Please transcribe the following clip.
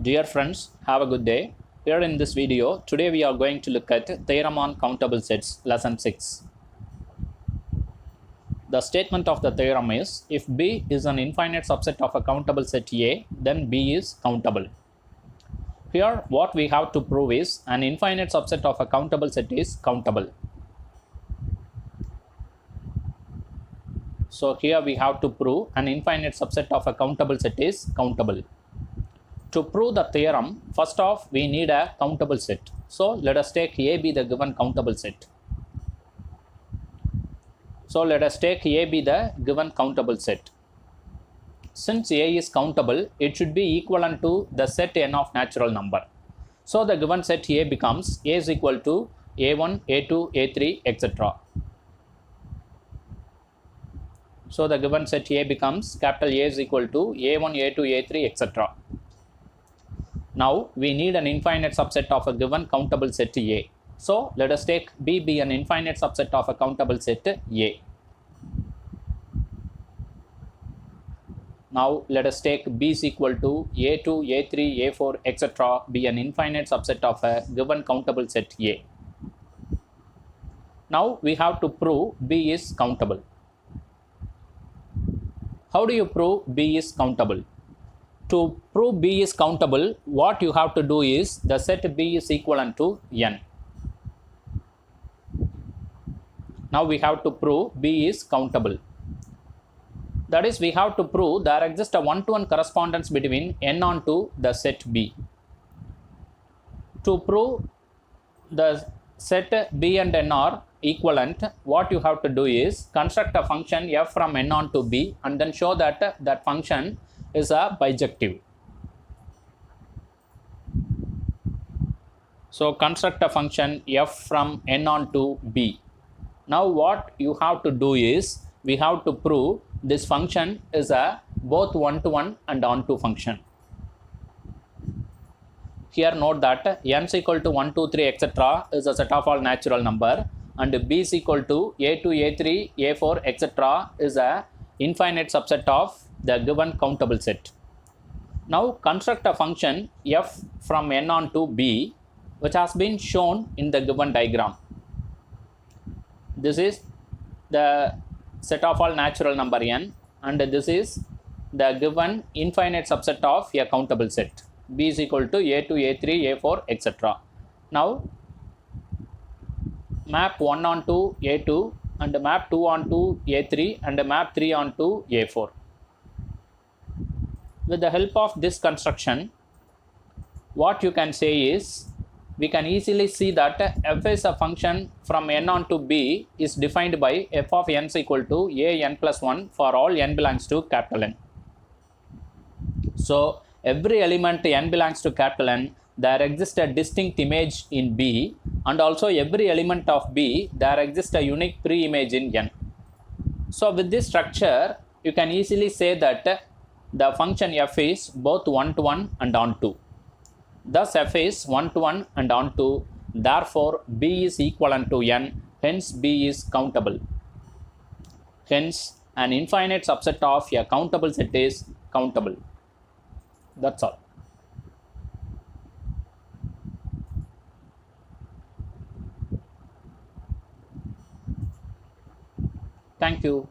Dear friends, have a good day. Here in this video, today we are going to look at theorem on countable sets, lesson 6. The statement of the theorem is, if B is an infinite subset of a countable set A, then B is countable. Here what we have to prove is, an infinite subset of a countable set is countable. So here we have to prove an infinite subset of a countable set is countable. To prove the theorem, first off we need a countable set. So let us take A be the given countable set. So let us take A be the given countable set. Since A is countable, it should be equivalent to the set n of natural number. So the given set A becomes A is equal to A1, A2, A3, etc. So the given set A becomes capital A is equal to A1, A2, A3, etc. Now we need an infinite subset of a given countable set A. So let us take B be an infinite subset of a countable set A. Now let us take B is equal to A2, A3, A4, etc. be an infinite subset of a given countable set A. Now we have to prove B is countable. How do you prove B is countable? To prove B is countable, what you have to do is, the set B is equivalent to n. Now we have to prove B is countable. That is, we have to prove there exists a one-to-one correspondence between n onto the set B. To prove the set B and n are equivalent, what you have to do is construct a function f from n onto B and then show that that function is a bijective. So construct a function f from n onto B. Now what you have to do is, we have to prove this function is a both one-to-one and onto function. Here note that n is equal to 1, 2, 3, etc. is a set of all natural number, and B is equal to A2, A3, A4, etc. is a infinite subset of the given countable set. Now construct a function f from n onto B, which has been shown in the given diagram. This is the set of all natural number n, and this is the given infinite subset of a countable set. B is equal to A2, A3, A4, etc. Now map 1 onto A2 and map 2 onto A3 and map 3 onto A4. With the help of this construction, what you can say is, we can easily see that f is a function from n onto B is defined by f of n is equal to a n plus 1 for all n belongs to capital N. So every element n belongs to capital N, there exists a distinct image in B, and also every element of B, there exists a unique pre-image in N. So with this structure, you can easily say that the function f is both one-to-one and onto. Thus f is one-to-one and onto, therefore B is equivalent to n, hence B is countable. Hence an infinite subset of a countable set is countable. That's all. Thank you.